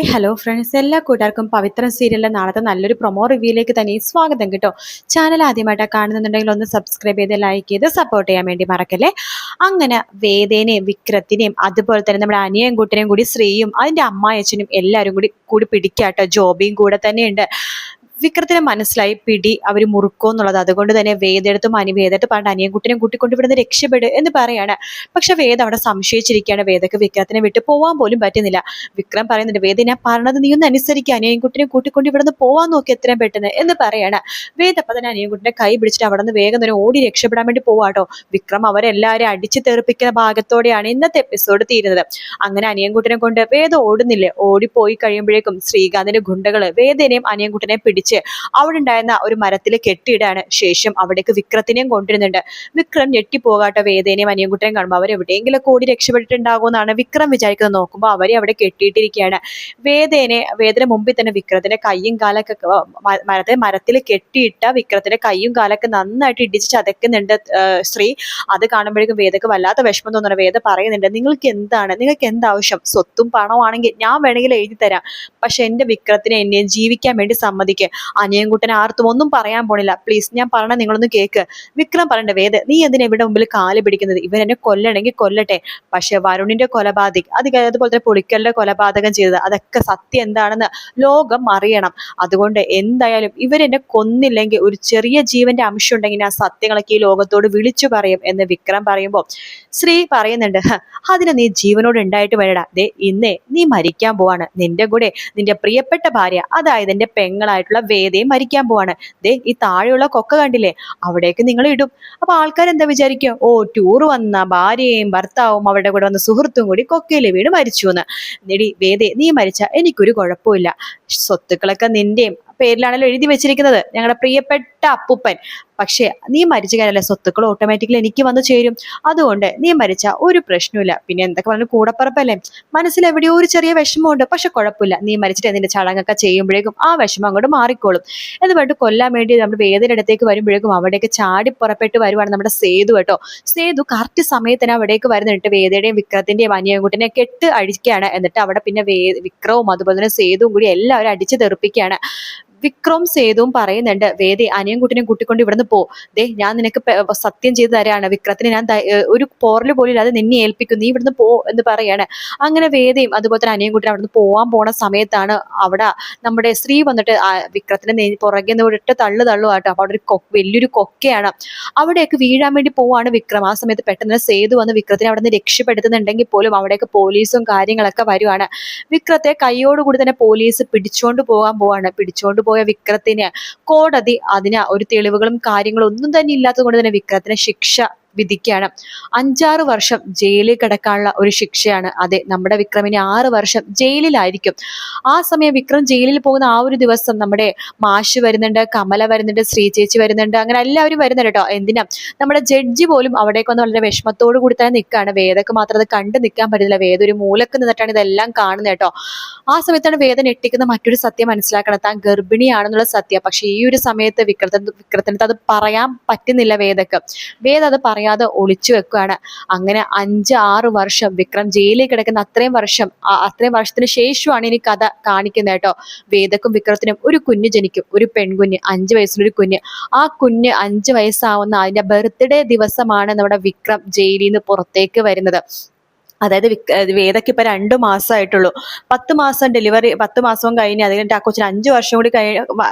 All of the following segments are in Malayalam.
ഹായ് ഹലോ ഫ്രണ്ട്സ്, എല്ലാ കൂട്ടുകാർക്കും പവിത്ര സീരിയലിലെ നാളത്തെ നല്ലൊരു പ്രൊമോ റിവ്യൂയിലേക്ക് തന്നെ സ്വാഗതം കേട്ടോ. ചാനൽ ആദ്യമായിട്ടാണ് കാണുന്നുണ്ടെങ്കിൽ ഒന്ന് സബ്സ്ക്രൈബ് ചെയ്ത് ലൈക്ക് ചെയ്ത് സപ്പോർട്ട് ചെയ്യാൻ വേണ്ടി മറക്കല്ലേ. അങ്ങനെ വേദേനെയും വിക്രത്തിനെയും അതുപോലെ തന്നെ നമ്മുടെ അനിയൻ കുട്ടനെയും കൂടി ശ്രീയും അതിൻ്റെ അമ്മായച്ചനും എല്ലാവരും കൂടി പിടിക്കാട്ടോ. ജോബിയും കൂടെ തന്നെയുണ്ട്. വിക്രത്തിന് മനസ്സിലായി പിടി അവർ മുറുക്കോന്നുള്ളത്. അതുകൊണ്ട് തന്നെ വേദെടുത്തും വേദത്ത് പറഞ്ഞ അനിയൻകുട്ടിനെ കൂട്ടിക്കൊണ്ട് ഇവിടുന്ന് രക്ഷപ്പെടുക എന്ന് പറയാണ്. പക്ഷെ വേദ അവിടെ സംശയിച്ചിരിക്കുകയാണ്. വേദക്ക് വിക്രത്തിനെ വിട്ട് പോവാൻ പോലും പറ്റുന്നില്ല. വിക്രം പറയുന്നുണ്ട്, വേദ ഞാൻ പറഞ്ഞത് നീ ഒന്ന് അനുസരിക്കുക, അനിയൻകുട്ടിനെ കൂട്ടിക്കൊണ്ട് ഇവിടുന്ന് പോവാൻ നോക്കി എത്രയും പെട്ടെന്ന് എന്ന് പറയാണ്. വേദ അപ്പൊ തന്നെ അനിയൻകുട്ടിനെ കൈ പിടിച്ചിട്ട് അവിടെ നിന്ന് വേഗം തന്നെ ഓടി രക്ഷപ്പെടാൻ വേണ്ടി പോവാട്ടോ. വിക്രം അവരെല്ലാവരും അടിച്ചു തെറിപ്പിക്കുന്ന ഭാഗത്തോടെയാണ് ഇന്നത്തെ എപ്പിസോഡ് തീരുന്നത്. അങ്ങനെ അനിയൻകുട്ടിനെ കൊണ്ട് വേദ ഓടുന്നില്ലേ, ഓടിപ്പോയി കഴിയുമ്പോഴേക്കും ശ്രീകാന്തിന്റെ ഗുണ്ടകള് വേദനെയും അനിയൻകുട്ടിനെയും പിടിച്ച് അവിടെ ഉണ്ടായിരുന്ന ഒരു മരത്തിൽ കെട്ടിയിടാണ്. ശേഷം അവിടേക്ക് വിക്രത്തിനെയും കൊണ്ടിരുന്നുണ്ട്. വിക്രം ഞെട്ടിപ്പോകാട്ടോ വേദേനെയും അനിയൻകുട്ടിനെയും കാണുമ്പോൾ. അവരെവിടെയെങ്കിലും ഓടി രക്ഷപ്പെട്ടിട്ടുണ്ടാകുമെന്നാണ് വിക്രം വിചാരിക്കുന്നത്. നോക്കുമ്പോൾ അവരെ അവിടെ കെട്ടിയിട്ടിരിക്കുകയാണ്. വേദന മുമ്പിൽ തന്നെ വിക്രത്തിന്റെ കയ്യും കാലൊക്കെ മരത്തിൽ കെട്ടിയിട്ട വിക്രത്തിന്റെ കയ്യും കാലൊക്കെ നന്നായിട്ട് ഇടിച്ച് ചതക്കുന്നുണ്ട് ശ്രീ. അത് കാണുമ്പോഴേക്കും വേദക്ക് വല്ലാത്ത വിഷമം തോന്നുന്നു. വേദ പറയുന്നുണ്ട്, നിങ്ങൾക്ക് എന്താവശ്യം? സ്വത്തും പണമാണെങ്കിൽ ഞാൻ വേണമെങ്കിൽ എഴുതി തരാം. പക്ഷെ എന്റെ വിക്രത്തിനെ എന്നെ ജീവിക്കാൻ വേണ്ടി സമ്മതിക്ക്. അനിയൻകുട്ടനെ ആർത്തും ഒന്നും പറയാൻ പോണില്ല. പ്ലീസ്, ഞാൻ പറഞ്ഞ നിങ്ങളൊന്ന് കേക്ക്. വിക്രം പറയണ്ട, വേദ നീ എന്തിനാ ഇവിടെ മുമ്പിൽ കാല് പിടിക്കുന്നത്? ഇവൻ എന്നെ കൊല്ലണമെങ്കിൽ കൊല്ലട്ടെ. പക്ഷെ വരുണിന്റെ അതുപോലെ തന്നെ പുളിക്കലിന്റെ കൊലപാതകം ചെയ്തത് അതൊക്കെ സത്യം എന്താണെന്ന് ലോകം അറിയണം. അതുകൊണ്ട് എന്തായാലും ഇവരെന്നെ കൊന്നില്ലെങ്കിൽ ഒരു ചെറിയ ജീവന്റെ അംശം ഉണ്ടെങ്കിൽ ആ സത്യങ്ങളൊക്കെ ഈ ലോകത്തോട് വിളിച്ചു പറയും എന്ന് വിക്രം പറയുമ്പോൾ ശ്രീ പറയുന്നുണ്ട്, അതിന് നീ ജീവനോട് ഉണ്ടായിട്ട് വേണടാ. ഇന്നേ നീ മരിക്കാൻ പോവാണ്. നിന്റെ കൂടെ നിന്റെ പ്രിയപ്പെട്ട ഭാര്യ, അതായത് എന്റെ പെങ്ങളായിട്ടുള്ള വേദയും മരിക്കാൻ പോവാണ്. ഈ താഴെയുള്ള കൊക്ക കണ്ടില്ലേ, അവിടേക്ക് നിങ്ങൾ ഇടും. അപ്പൊ ആൾക്കാർ എന്താ വിചാരിക്കുക? ഓ, ടൂർ വന്ന ഭാര്യയും ഭർത്താവും അവരുടെ കൂടെ വന്ന സുഹൃത്തും കൂടി കൊക്കയിൽ വീട് മരിച്ചു എന്ന്. വേദേ, നീ മരിച്ച എനിക്കൊരു കുഴപ്പമില്ല. സ്വത്തുക്കളൊക്കെ നിന്റെയും പേരിലാണല്ലോ എഴുതി വെച്ചിരിക്കുന്നത്, ഞങ്ങളുടെ പ്രിയപ്പെട്ട അപ്പൂപ്പൻ. പക്ഷെ നീ മരിച്ചു കഴിഞ്ഞാൽ സ്വത്തുക്കൾ ഓട്ടോമാറ്റിക്കലി എനിക്ക് വന്നു ചേരും. അതുകൊണ്ട് നീ മരിച്ച ഒരു പ്രശ്നമില്ല. പിന്നെ എന്തൊക്കെ പറഞ്ഞു, കൂടപ്പറപ്പല്ലേ, മനസ്സിൽ എവിടെയോ ഒരു ചെറിയ വിഷമമുണ്ട്. പക്ഷെ കുഴപ്പമില്ല, നീ മരിച്ചിട്ട് നിന്റെ ചടങ്ങൊക്കെ ചെയ്യുമ്പോഴേക്കും ആ വിഷമം അങ്ങോട്ട് മാറിക്കോളും എന്ന് പറഞ്ഞിട്ട് കൊല്ലാൻ വേണ്ടി നമ്മുടെ വേദയുടെ അടുത്തേക്ക് വരുമ്പോഴേക്കും അവിടേക്ക് ചാടി പുറപ്പെട്ട് വരുവാണ് നമ്മുടെ സേതു കേട്ടോ. സേതു കറക്റ്റ് സമയത്തിന് അവിടേക്ക് വരുന്നിട്ട് വേദയുടെയും വിക്രത്തിന്റെയും അനിയൻകുട്ടിനെ കെട്ട് അടിക്കുകയാണ്. എന്നിട്ട് അവിടെ പിന്നെ വിക്രവും അതുപോലെ തന്നെ സേതുവും കൂടി എല്ലാവരും അടിച്ചു തെറിപ്പിക്കുകയാണ്. വിക്രം സേതുവും പറയുന്നുണ്ട്, വേദി അനിയൻകുട്ടിനെ കൂട്ടിക്കൊണ്ട് ഇവിടുന്ന് പോ. ഞാൻ നിനക്ക് സത്യം ചെയ്തു തരാണ്. വിക്രത്തിന് ഞാൻ ഒരു പോറല് പോലും ഇല്ലാതെ നിന്നെ ഏൽപ്പിക്കും, നീ ഇവിടുന്ന് പോ എന്ന് പറയാണ്. അങ്ങനെ വേദയും അതുപോലെ തന്നെ അനിയൻകുട്ടിനെ അവിടുന്ന് പോവാൻ പോണ സമയത്താണ് അവിടെ നമ്മുടെ ശ്രീ വന്നിട്ട് വിക്രത്തിന്റെ പുറകെ നിന്നിട്ട് തള്ളുവാട്ടോ. അപ്പൊ അവിടെ ഒരു വലിയൊരു കൊക്കയാണ്. അവിടേക്ക് വീഴാൻ വേണ്ടി പോവാണ് വിക്രം. ആ സമയത്ത് പെട്ടെന്ന് സേതു വന്ന് വിക്രത്തിനെ അവിടെ നിന്ന് രക്ഷപ്പെടുത്തുന്നുണ്ടെങ്കിൽ പോലും അവിടേക്ക് പോലീസും കാര്യങ്ങളൊക്കെ വരുവാണ്. വിക്രത്തെ കൈയോടുകൂടി തന്നെ പോലീസ് പിടിച്ചോണ്ട് പോവാണ്. പിടിച്ചോണ്ട് പോയ വിക്രത്തിന് കോടതി ഒരു തെളിവുകളും കാര്യങ്ങളും ഒന്നും തന്നെ ഇല്ലാത്തത് കൊണ്ട് തന്നെ വിക്രത്തിന് ശിക്ഷ വിധിക്കുകയാണ്. 5-6 വർഷം ജയിലിൽ കിടക്കാനുള്ള ഒരു ശിക്ഷയാണ്. അതെ, നമ്മുടെ വിക്രമിന് 6 വർഷം ജയിലിലായിരിക്കും. ആ സമയം വിക്രം ജയിലിൽ പോകുന്ന ആ ഒരു ദിവസം നമ്മുടെ മാഷ് വരുന്നുണ്ട്, കമല വരുന്നുണ്ട്, ശ്രീ ചേച്ചി വരുന്നുണ്ട്, അങ്ങനെ എല്ലാവരും വരുന്നുണ്ട് കേട്ടോ. എന്തിനാ, നമ്മുടെ ജഡ്ജി പോലും അവിടേക്ക് വന്ന് വളരെ വിഷമത്തോടു കൂടി തന്നെ നിൽക്കുകയാണ്. വേദക്ക് മാത്രം അത് കണ്ടു നിൽക്കാൻ പറ്റില്ല. വേദ ഒരു മൂലക്ക് നിന്നിട്ടാണ് ഇതെല്ലാം കാണുന്നത് കേട്ടോ. ആ സമയത്താണ് വേദ ഞെട്ടിക്കുന്ന മറ്റൊരു സത്യം മനസ്സിലാക്കണം, താൻ ഗർഭിണിയാണെന്നുള്ള സത്യം. പക്ഷെ ഈ ഒരു സമയത്ത് വിക്രത്തിന് അത് പറയാൻ പറ്റുന്നില്ല. വേദ അത് പറയാതെ ഒളിച്ചു വെക്കുകയാണ്. അങ്ങനെ 5-6 വർഷം വിക്രം ജയിലിൽ കിടക്കുന്ന അത്രയും വർഷത്തിന് ശേഷമാണ് ഇനി കഥ കാണിക്കുന്നത് കേട്ടോ. വേദക്കും വിക്രത്തിനും ഒരു കുഞ്ഞ് ജനിക്കും, ഒരു പെൺകുഞ്ഞ്, 5 വയസ്സിലൊരു കുഞ്ഞ്. ആ കുഞ്ഞ് 5 വയസ്സാവുന്ന അതിന്റെ ബർത്ത്ഡേ ദിവസമാണ് നമ്മുടെ വിക്രം ജയിലിൽ നിന്ന് പുറത്തേക്ക് വരുന്നത്. അതായത് വേദയ്ക്ക് ഇപ്പൊ 2 മാസമായിട്ടുള്ളൂ. 10 മാസം ഡെലിവറി, 10 മാസവും കഴിഞ്ഞ് അത് കഴിഞ്ഞിട്ട് ആ കൊച്ചിന് 5 വർഷം കൂടി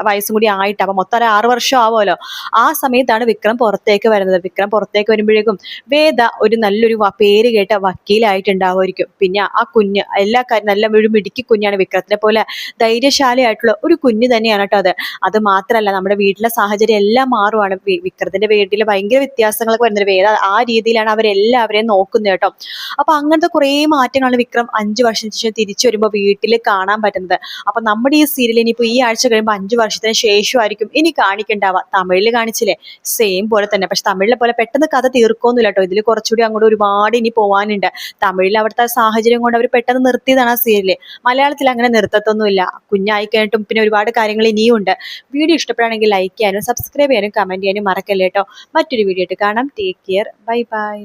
വയസ്സും കൂടി ആയിട്ട്, അപ്പൊ മൊത്തം 6 വർഷം ആവുമല്ലോ. ആ സമയത്താണ് വിക്രം പുറത്തേക്ക് വരുന്നത്. വിക്രം പുറത്തേക്ക് വരുമ്പോഴേക്കും വേദ ഒരു നല്ലൊരു പേര് കേട്ട വക്കീലായിട്ടുണ്ടാവുമായിരിക്കും. പിന്നെ ആ കുഞ്ഞ് എല്ലാ കാര്യം നല്ല ഒരു മിടുക്കി കുഞ്ഞാണ്. വിക്രത്തിനെ പോലെ ധൈര്യശാലിയായിട്ടുള്ള ഒരു കുഞ്ഞ് തന്നെയാണ് കേട്ടോ. അത് മാത്രമല്ല, നമ്മുടെ വീട്ടിലെ സാഹചര്യം എല്ലാം മാറുവാണ്. വിക്രത്തിന്റെ വീട്ടിൽ ഭയങ്കര വ്യത്യാസങ്ങളൊക്കെ വരുന്നത്. വേദ ആ രീതിയിലാണ് അവരെല്ലാവരെയും നോക്കുന്നത് കേട്ടോ. അപ്പൊ അങ്ങനത്തെ കുറെ മാറ്റങ്ങളാണ് വിക്രം 5 വർഷത്തിന് ശേഷം തിരിച്ചു വരുമ്പോൾ വീട്ടിൽ കാണാൻ പറ്റുന്നത്. അപ്പൊ നമ്മുടെ ഈ സീരിയൽ ഇനിയിപ്പോ ഈ ആഴ്ച കഴിയുമ്പോൾ 5 വർഷത്തിന് ശേഷമായിരിക്കും ഇനി കാണിക്കണ്ടാവുക. തമിഴിൽ കാണിച്ചില്ലേ, സെയിം പോലെ തന്നെ. പക്ഷെ തമിഴിലെ പോലെ പെട്ടെന്ന് കഥ തീർക്കൊന്നുമില്ല കേട്ടോ. ഇതിൽ കുറച്ചുകൂടി അങ്ങോട്ട് ഒരുപാട് ഇനി പോവാനുണ്ട്. തമിഴിൽ അവിടുത്തെ സാഹചര്യം കൊണ്ട് അവർ പെട്ടെന്ന് നിർത്തിയതാണ് ആ സീരിയല്. മലയാളത്തിൽ അങ്ങനെ നിർത്തത്തൊന്നുമില്ല. കുഞ്ഞായി കഴിഞ്ഞിട്ടും പിന്നെ ഒരുപാട് കാര്യങ്ങൾ ഇനിയും ഉണ്ട്. വീഡിയോ ഇഷ്ടപ്പെടുകയാണെങ്കിൽ ലൈക്ക് ചെയ്യാനും സബ്സ്ക്രൈബ് ചെയ്യാനും കമന്റ് ചെയ്യാനും മറക്കല്ലേ കേട്ടോ. മറ്റൊരു വീഡിയോ ആയിട്ട് കാണാം. Take care, bye bye.